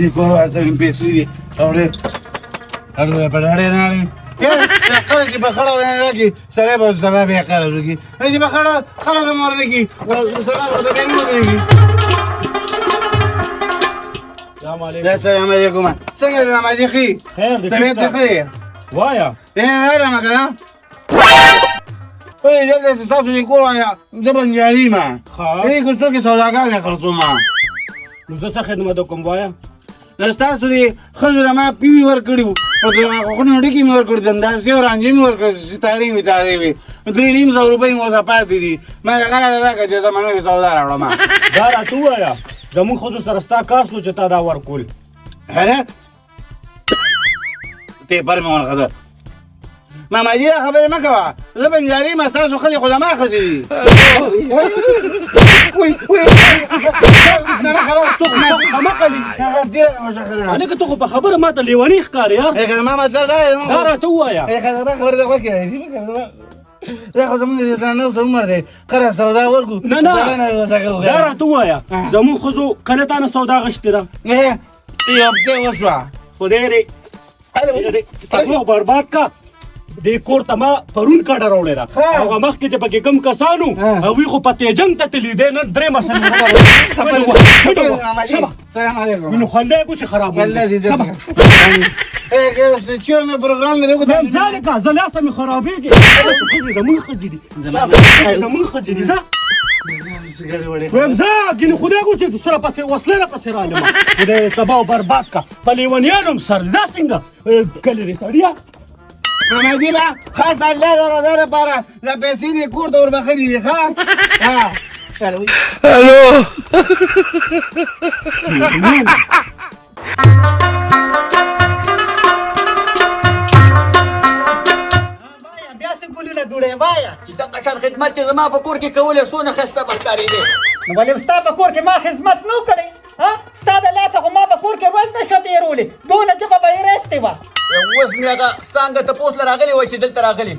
دي كورة عسل بيسيدي أولي أولي بداري ناري يا خلاص بخلا وينك سلام والسباب يا خلاص وكي يجي بخلا خلاص مورنيكي والسباب وتبين مورنيكي السلام عليكم. يا سلام عليكم سنجد يا ماجيخي خير دي تبيت خير وايا إيه هذا مكان إيه جلس استاذ يقول يا زبن جريمة خا إيه كنتوا سوداء يا خرطومة نو زه خدمت کوم وایا تاسو دې ښځو له ما پیوي ورکړي وو او د غوښنو ډکي مې ورکړي دنداسې او رانجې مې ورکړي ستارې مې تارې وې 3,500 روپۍ مو ورته پاتې دي ما هغه راکړه چې زه منو سودا راوړم دا راته ووایه زموږ ښځو سره ستا کار شو چې تا دا ورکول هله پیپر مې ورکړه ماما جی خبرې مه کوه زه بنجاري یم ستاسو ښځې خو زما ښځې دي هلکه ته خو په خبره ماته لیونی ښکارې یار ما مطلب دا راته ووایه خبره ده خوښ دا خو زموږ د نو عمر دی قره سودا ورکو نه دا راته ووایه زموږ ښځو کله تا نه سودا غشتې ده یو هفتې وشوه خدای دې تباه برباد کا دې کور ته ما پرون کډه راوړې ده هغه مخکې چې پکې کم کسانو هغوی خو پتې جنګ ته تللي دی نن درې مسلې سلام علیکم نو خندا یې کوشي خراب چې مې پروګرام دی ځکه زه لاسه مې خرابېږي زموږ ښځې دي زموږ ښځې دي ځه ویم ځه ګینې خدای کو چې سره پسې وسلې راپسې رالم خدای تباه او برباد کا په لیونیانو هم سر دا څنګه کلي دی سړیه ماما جی با خاص الله د رضا لپاره د پیسې دې کور ته وربخلي دي ښه الو بیا څه ګلونه دوړې وایا چې دغه شان خدمت چې زما په کور کې کولی څونه ښایسته به ښکارېدې نو ولې ستا په کور کې ما خدمت نه کړی ها ستا د لاسه خو ما په کور کې ورځ نه شه تېرولې دونه ژبه به یې رستې وه اوس مې هغه څانګه تپوس له راغلی وای چې دلته راغلی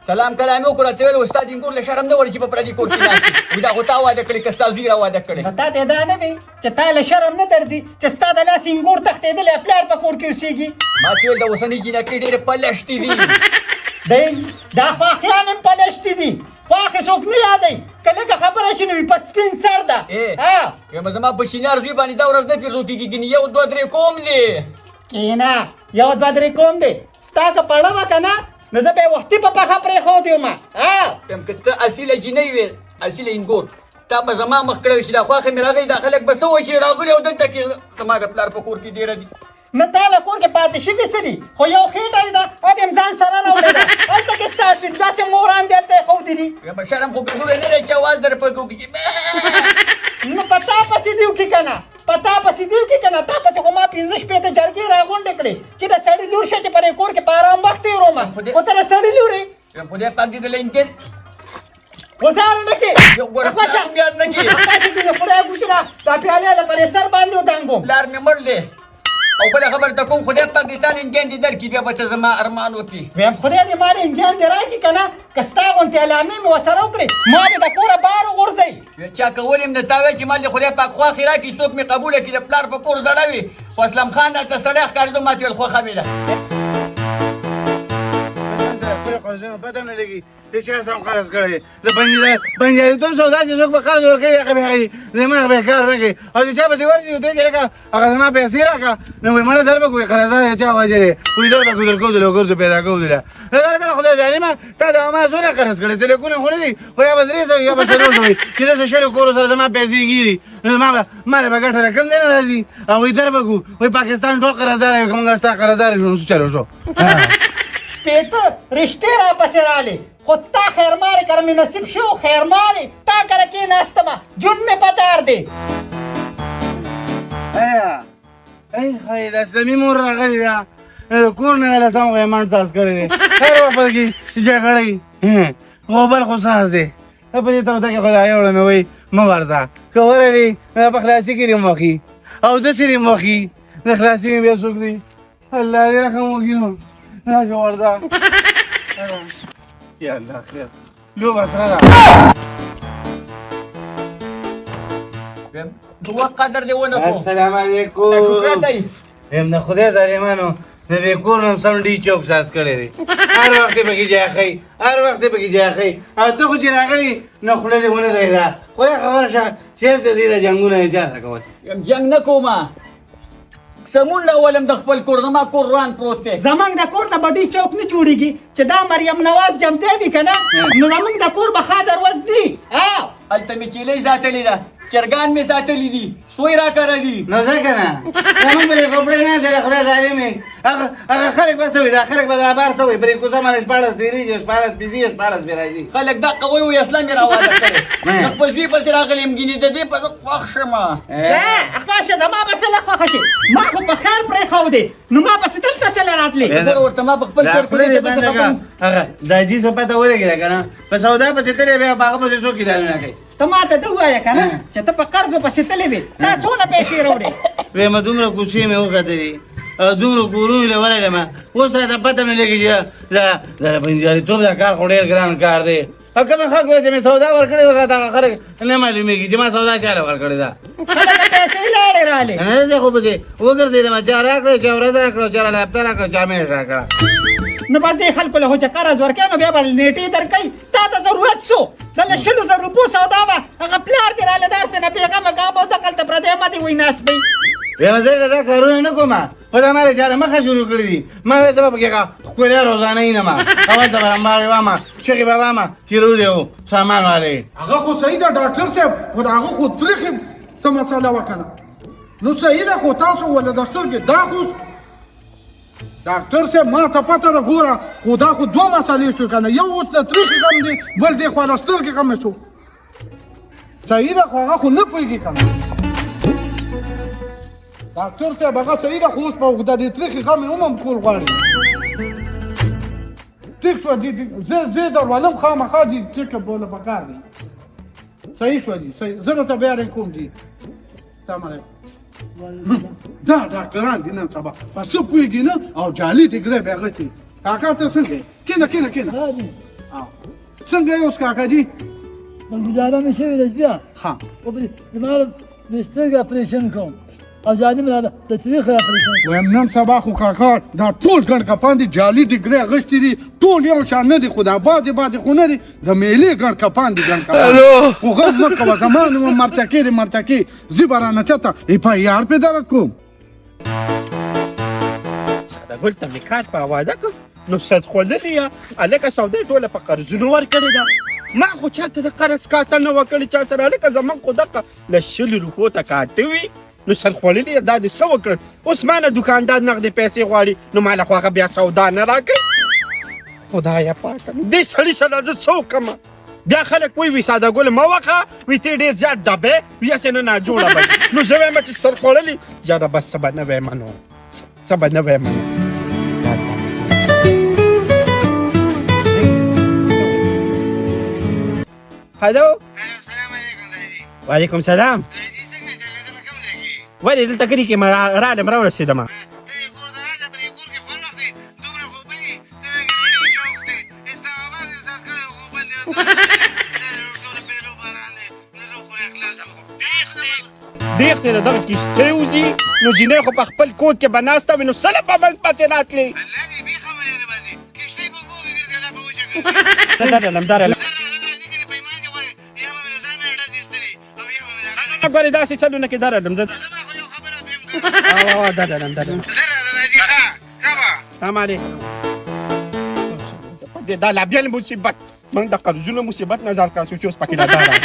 سلام کلام یې وکړه ته ویل استاد انګور له شرم نه وري چې په پردي کور کې ناست وي دا خو تا واده کړې که ستا زوی را واده کړې نو تا ته دا نه وي چې تا له شرم نه درځي چې ستا د لاس انګور تښتېدلی پلار په کور کې اوسېږي ما ته ویل د اوسنۍ جینکۍ ډېرې پلشتې دي دا خواښیان هم پلشتې دي خواښې څوک نه یادوي که لږه خبره شي نو وي په سپین سر ده یم زما په شینار زوی باندې دا ورځ نه پیرزو کېږي ګینې یو دوه درې کوم دی کېنه یو دوه درې کوم دی ستا که پړه وه که نه نو زه به یې وختي په پښه پرېښودی وم یم که ته اصیله جینۍ وې اصیله انګور تا به زما مخ کړی چې دا خواښې مې راغلي دا خلک به څه وایي چې راغلي او دلته کې زما د پلار په کور کې ډېره دي نه تا له کور کې پاتې شوي څه دي خو یو خېټه ده ا دې م ځان سره راوړې ده هلته کې ستا داسې موران دې هلته یې ښودي دي یم شرم خو بېخوبه نه دی چې اواز در په کوکي نو په تا پسې دي وکړي که نه په تا پسې دي وکړي که نه تا پسې خو ما 15 شپېته جرګې راغونډې کړې چې د سړي لور شه چې په دې کور کې په ارام وخت تېروم خو ته د سړي لور یې خدای پاک دې د لینکن وزار نه کې خوښه یاد نه کې خدای ګوچې دا پیالې له پرې سر باندې ودانګم پلار مې مړ دی او بله خبر ته کوم خدای پاک دې تا لینکن دې درکړي بیا به ته زما ارمان وکړي ویم خدای دې ما لینګیان دې راکړي که نه که ستا غوندې علامې مې ورسره وکړې ما دې د کوره بار وغورځوي چا کول یم د تا ویل چې ما دې خدای پاک خواښې راکړي څوک مې قبوله کړي د پلار په کور زړه وي خو اسلم خان راته سړی ښکارېدو ما ته ویل خوښه مې ده پته نه لګي چې چا سم خرڅ کړی د بنجارېتوب سودا چې څوک به قرض ورکوي هغه به کوي دماغ به یې کار نه کوي او چې چا پسې ورځي ته چې لکه هغه زما پیسې راکړه نو وایي مړه در به کوي قرضدار یې چا وژلې وایي در به کو در کودله ګرځو پیدا کودله دا خدای ظالمه تا د ما څونه قرض کړی سلیکونه خو نه دي خو یا به 300 یا به 400 وي چې داسې شلو کورو سره زما پیسې ګیري نو ما به ګټه رقم دی نه راځي او وایي در به کو وایي پاکستان ټول قرضدار یو که موږ ستا قرضدار شو نو څه چلو شو شپېته رشتې راپسې رالې خو تا خیرمالې کره مې نصیب شو خیرمالې تا کره کېناستمه جون مې په دار دی ای خی د اسلامي مور راغلې ده د کور نه راله سم غیمان ساز کړی دی هر وخت کې جګړې خو بل خو ساز دی په دې توده کې خدای وړه مې وایي مه ورځه که ورغلې په خلاصي کې دې موخي او داسې دې موخي د خلاصي مې بیا څوک دی الله دې رحم وکړي نو راشه ورځه یا الله خیر لوبه سره ده دوه قدر دی ونه کو السلام علیکم شکر دی هم د خدای ظالمانو د دې کور نوم سم ډي چوک ساز کړی دی هر وخت یې پکې ځای ښیي هر وخت یې پکې ځای ښیي او ته خو چې راغلي نو خوله دې ونه دی دا خدای خبره شه چېرته دې د جنګونه یې چا سره کول جنگ نه کومه سمون راولم د خپل کور زما کور روان پروت دی زمنګ د کور نه بډي چوک نه جوړیږي چې دا مریم نواز جمدی وي که نه نو زمنګ د کور به ښه دروزدي هلته مې چیلۍ ساتلې ده چرګان مې ساتلي دي سوی را کړی دي نو ځکه نه زمونږ به دې کپړې نه دی د خدای ظالمې هغه خلک به څه وي دا خلک به دا بار څه وي پرې کوڅه باندې شپاړس تېرېږي شپاړس بېځي شپاړس بې راځي خلک دا قوي وي اصلا مې راواده کړی د خپل زوی پسې راغلی یم ګینې د دې په زه خوښ شمه اخواشه زما به څه له خوښه شي ما خو په خیر پرېښودې نو ما پسې دلته څه له راتلې ګوره ورته ما په خپل دا کور خولې دې کې بنده کړه هغه دا جي څه پته ولګېده که نه په سودا پسې تللی بیا په هغه پسې څوک ادارونه کوي ته ما ته ده ووایه که نه چې ته په قرضو پسې تللی وې تا څونه پیسې راوړې ویمه دومره کوڅې مې وکتلې او دومره کورونه یې ورغلم اوس راته پته نه لګي چې دا بنجاريتوب دا کار خو ډېر ګران کار دی او کومه خلک وایي چې مې سودا ورکړې وه راته هغه خلک نه معلومېږي چې ما سودا چاله ورکړې ده خلک پیسې لاړې رالې نه زه خو پسې وګرځېدم چا راکړه چا ورځ راکړه چا راله هفته راکړه چا میاشت راکړه نو بس دې خلکو له خو چې قرض ورکوې نو بیا به نیټې درکوي تا ته ضرورت شو دله 100,000 روپو سودا وه هغه پلار دې راله داسې نه بېغمه ګام او دقلته پردی مه دې وایي ناسبئ ویمه زه دا کارونه نه کومه خو دا ما له چا د مخه شروع کړي دي ما وایي زه به پکې هغه ښکلیا روزانه ینم هلته به رمباړې وامه چغې به وامه چې رولې و سامان والې هغه خو صحیح ده ډاکټر صاحب خو د هغه خو تریخې ته مسله وکړه نو صحیح ده خو تاسو ولې د سترګې دا خو ډاکټر صاحب ما ته پته ده ګوره خو دا خو دوه مسلې شو که نه یو اوس د تریخې غم دی بل دې خوا د سترګې غم شو صحیح ده خو هغه خو نه پوهېږي که نه ډاکټر صاحب هغه صحیح ده خو اوس په د دې تریخې غم یې هم کول غواړي ټیک شو زه درولم خامخا دي چکه بوله پکار دي صحیح شو دي صحیح زه درته بیا کوم دي السلام علیکم دا ډاکټران دي نن سبا په څه پوهېږي نه او جعلي ډګرې به اغوستې کاکا ته څنګه یې کېنه څنګه یې اوس کاکا جي گزاره می شوی ده بیا ها زما د سترګې اپریشن کوم او جاني مې د تاریخ اپریشن کوم وایم نن سبا خو کاکا دا ټول ګڼ کپان دي جعلي ډګرې اغوستې دي ټول یو شان نه دي خو دا بعضې خو نه دي د میلې ګڼ کپان دي ګڼ کپان خو غم مه کوه زما نوم مرچکې دی مرچکې زه به رانه چېرته ایپایار پې درد کوم ساده ګل ته مې کار په واده کړ نو سد خوړلې یم هلکه سودا یې ټوله په قرضونو ورکړې ده ما خو چېرته د قرض کاته نه وه کړې چا سره هلکه زموږ خو دقه له 100 روپو ته کاته وي نو سر خوړلې دا دې څه وکړل اوس ما نه دوکاندار نغدې پیسې غواړي نو ما له خو هغه بیا سودا نه راکوي خدایه پاکه دې سړي سره زه څه وکړمه بیا خلک وی ساده ګل مه وخه وي ته ډېر زیات ډبې وي هسې نه ناجوړه به نو زه وایم چې سر خوړلې یاره بس څه به نه وایم نو څه به نه وایم هلو السلام علیکم داجي وعلیکم سلام داجي څنګه چلېده په کوم ځای کې ولې دلته کلي کې رالم راورسېدم ته دې کور ته راشه په دې کور کې خور وخت دی دومره خوبه دي ته ګراني چوک دی اسلام آباد یې ستاسو کړی خوبه دی ټوله پیلو باران دی د روغ اخلاق ده خو بیخ دی د دغه کښتۍ وځي نو جینۍ خو په خپل کور کې به ناسته وي نو سله په منځ پسې راتلې الله دې بېخه مې نه باسي کښتۍ په اوبو کې ګرځي دا په وچه ګرځي څه درلم ګورې داسې چلونه کې درلم زه سلام علیکم دا لا بیا مصیبت من د قرضونو مصیبت نه ځان کړم چې اوس پکې دا راغلی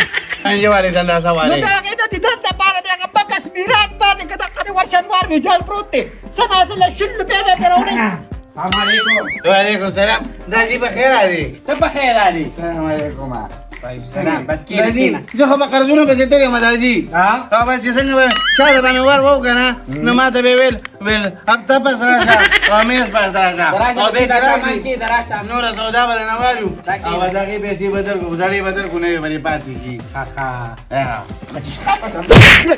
انجوالي دنده نو سوالي د هغې د دیدن دپاره د هغه بکس میرات باندې که دقه ورشنوار مې جال پروت دی څه نازله 100 روپۍ به پرې راوړئ السلام علیکم وعلیکم السلام داجي بخیر علي ته بخیر علي السلام علیکم طيب سلام بس داجي کېنه زه خو به قرضونه پسې تللی یم داجي او بس چې څنګه به چا د باندې ور وو که نه نو ما ته به یې ویل ویل هفته پس راشه او میز پس راشه او بیسی راشي دراسه نور سودا به نه وایو او دغه پیسې بدر کو زړې بدر کو نه وي پاتې شي خاخا ها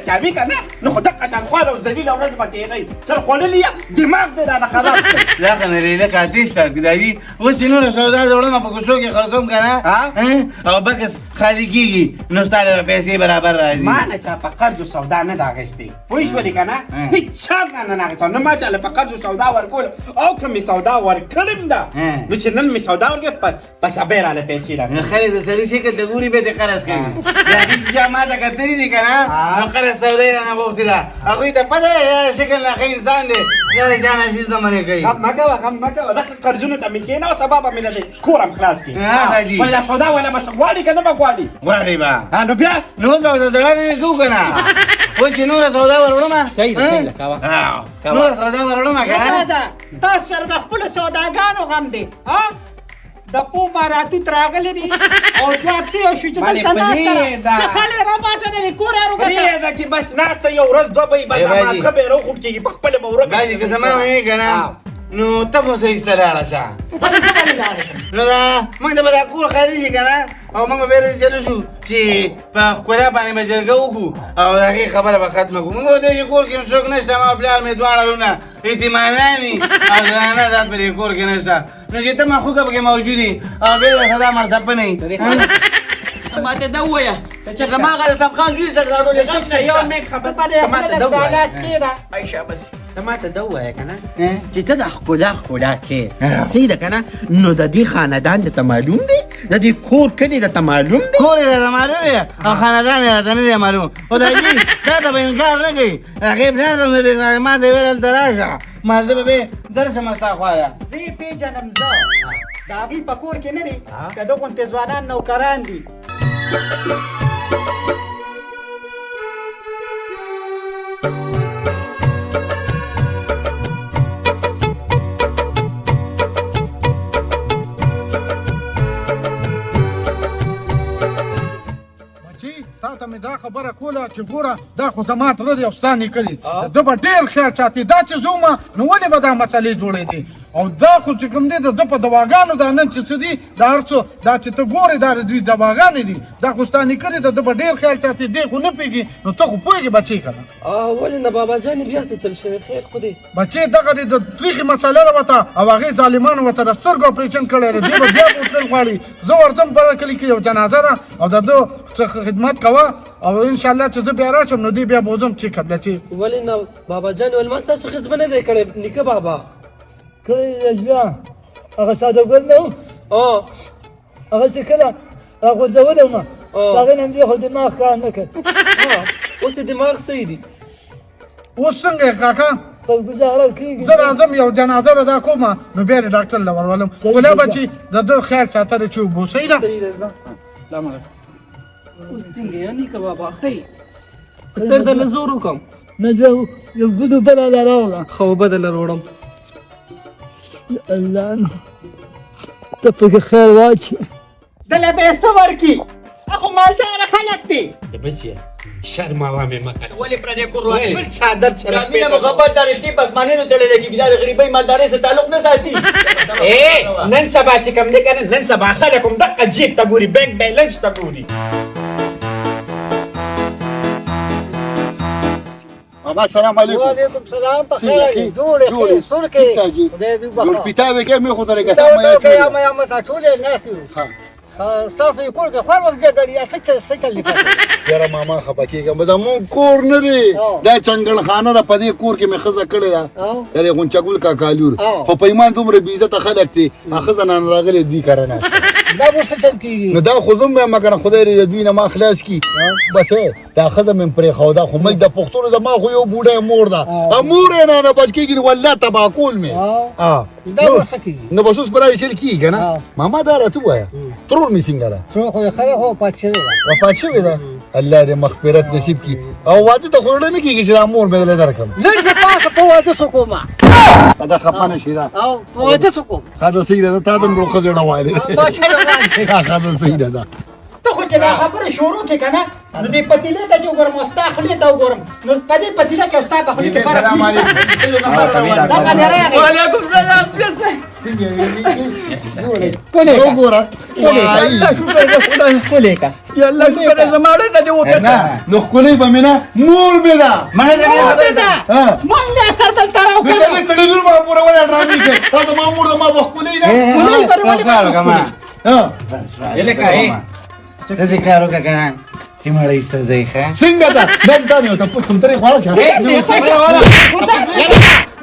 چابي کنه نو خدای قشان خواله ذلیل او ورځ باندې نه سر خوللی دماغ دې نه خلاص لا کنه لیله کاتې شرک دی اوس نور سودا جوړم په کوڅو کې خرڅوم کنه او بکس خالی کیږي نو ستاره پیسې برابر راځي ما نه چا په قرض سودا نه داغستې پوه شولې کنه هیڅ چا نه ناغسته نو ما چاله په قرض سودا ورکول او کوم سودا ورکړم دا نو چې نن می سودا ورکې په صبر علی پیسې راکړه خلې د سړي شکل د ګوري به د قرض کوي دا هیڅ جامه ته کتري دي کنه نو قرض سودا نه غوښتي دا هغه ته پته شکل نه خې انسان دی نه ځان شي زمونه کوي هم مګه دا قرضونه ته می کېنه او سبب مې نه کورم خلاص کی ها جی ولا سودا ولا مسواړي کنه بغواړي غواړي با نو بیا نو دا زړه کو کنه و چې نور سودا ورولم صحیح ده کاوه نور سودا ورولم کنه دا تاسو سره د خپل سوداګانو غم دی ها د پو ماراتو تراغلې دي او ځاتې او شو چې دلته نه خاله را ماته نه کور ارو بیا دا چې بس ناسته یو ورځ دوه به بعد ما خبره روخ کیږي په خپل مورګه باندې که زما وې کنه نو تاسو سره استراحه شه نو دا موږ د بل کور خارجي کنه او موږ به چلو شو چې په خورا باندې مجرګه وکړو او هغه خبره به ختمه کوو موږ د کور کې څوک نشته ما بلار مې دواړه لونه احتمالانی او نه ذات په کور کې نشته نو چې ته ما خو کې موجودي او به صدا مرتبه نه ما ته دا وایا چې زما غل سم خان زوی سره راوړل چې یو مې خبره په ما ته دې دا لاس کې دا عائشہ بس ته ما ته دا ووایه که نه چې ته د ښکلا کې صحیح ده که نه نو د دې خاندان درته معلوم دی د دې کور کلي درته معلوم دی کور یې راته معلوم دی او خاندان یې راته نه دی معلوم خدای جي دا ته به انکار نه کوي هغې پلان ما ته ویل هلته راشه ما زه به درشم ستا خواته زی پیژنم زه د هغې په کور کې نه دي که د غوندې ځوانان نوکران دي تا ته مې دا خبره کوله چې ګوره دا خو زما تره دی او ستا نیکه دی ده به ډېر خیال ساتي دا چې زومه نو ولې به دا مسلې جوړېدې او دا خو چې کوم دی د ده په دواګانو دا نن چې څه دي دا هر څه دا چې ته ګورې دا د دوی دواګانې دي دا خو ستا نیکه دی د ده به ډېر خیال ساتي دی خو نه پوهېږي نو ته خو پوهېږې بچې که نه ولې نه بابا جانې بیا څه چل شوی خیر خو دی بچې دغه دی د تریخي مسله ده ورته او هغې ظالمانو ورته د سترګو اپرېشن کړی دی به بیا بوتل غواړي زه ورځم په کلي کې یو جنازه ده او د ده څخه خدمت کوه او انشاءالله چې زه بیا راشم نو دی بیا به وځم چې قبله چې ولې نه بابا جان ول ما ستاسو خدمت نه دی کړی نیکه بابا کله بیا هغه سوداګر نه و هغه چې کله راغورځولی وم د هغې نه همدې خو دماغ کار نه کوي اوس دماغ صحیح دی اوس څنګه یې کاکا په ګزاره کېږي زه راځم یو جنازه ردا کومه نو بیا یې ډاکټر له ورولم ګلیا بچي د ده خیال ساتلی چې اوبو صحیح ده سلام علیکم اوس څنګه یا نیکه بابا ښه سر درله زور وکړم نه بیا یو ګودو بله لا راوړه خو به درله راوړم الله نو ته پکې خیر واچوې دله به یې څه ورکي هغه مالداره خلک دي بچیا شرماوه مې مکه ولې پر دې کور راځي بل څادر چرته مینه محبت د رښتې پس معنی نه تړلې کېږي دا د غریبۍ مالدارۍ سره تعلق نه ساتي نن سبا چې کوم دی کنه نن سبا خلک هم دقه جیب ته ګوري بینک بیلنس ته ګوري بابا السلام علیکم وعلیکم سلام په خیر کې جوړې سرکې خدای دې جوړ وبخښه پیتاوي کې مې خو ته لګا دا سم ته یا ما متا ټولې ناسو ستاسو یو کور کې خور ورځي غړي څه چل لیکه یاره ماما خپکیږم دا مون کور نه دی دا چنګل خانه ده په دې کور کې مې خزه کړې ده یاره غونچګل کا کالور په پیمان دومره بی عزت خلک دي خزه نن راغلي دوی کارنه دا به څه چل کیږي نو دا خو زم مګر خدای دې دوی نه ما خلاص کی بس دا خزه مې پرې خو دا خو مې د پښتون د ما خو یو بوډه مور ده امور نه بچ کیږي والله تباکول مې دا به څه کیږي نو بس اوس برای چل کیږي نه ماما دا راته وایا ترور می څنګه څو خو خره هو پاتې وفات شوی ده الله دې مغفرت نصیب کی او واده ته خورل نه کیږي چې امور مې له درکم لږ څه پاسه په واده څه کومه دا خپانه شي دا او په واده څه کوم دا صحیح ده تا دم روخه جوړه وایي ما چې روان دا صحیح ده ته خو چې دا خبره شروع کې کنه نو دې پتیله ته چې وګورم او ستا خولې ته وګورم نو په دې پتیله کې او ستا په خولې کې فرق سلام نشته. علیکم دا کنه راغی. وعلیکم سلام جسمه وګوره خولې کا یالله شکر زماړه ته دی وکړه نه نو ښکلې به مې نه مور مې ده مړه دې مور دې ده. ها. مونږ دې سر دلته راو نو کړو. دې سړي لور ما پوره ولا ډرامې کوي دا د ما مور د ما به ښکلې نه خولې پر ولې کار وکړه ما ها. داسې کار وکړه که نه چې مړی سزۍ ښه څنګه ده دا نه ته پوښتم ترې خواړه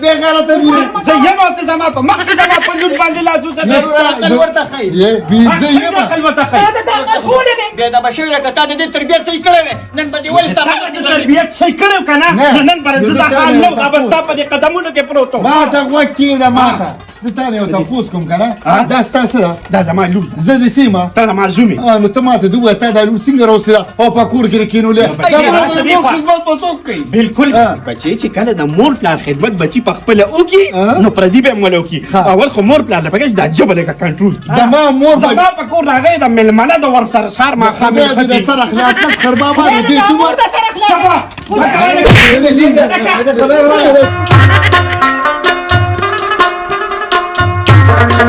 بے غیرته وي زه یم او ته زما په مخ کې زما په لور باندې لازو ځه عقل ورته خی یې بيزه یم عقل وته خی دا د عقل خولې دې. بیا دا بشوي لکه تا د دې تربیت صحیح کړی وې نن به دې ولې ستا خبره دې غلې تربیت صحیح کړو که نه نه. نن پر زه دا حال نه و دا به ستا په دې قدمونو کې پروت و ما ته غوږ کېږده ما ته زه تا نه یو تپوس کوم که نه دا ستا سره دا زما لور ده زه د سیمه ته زما زوم یې نو ته ما ته د ووایه تا دا لور څنګه راوستله او په کور کې کېنولې دا ما د مور خدمت به څوک کوي بالکل بچی چې کله د مور پلار خدمت بچی په خپله وکړي نو پردي به هم ولې وکړي اول خو مور پلار له پکې چې دا ژبه لږه کنټرول کړي د ما مور به زما په کور راغی د مېلمانه د ورسره سهار ماښام خدای دې د سر اخلاقات خربابه دې دا مور ته د سر اخلاق. خبره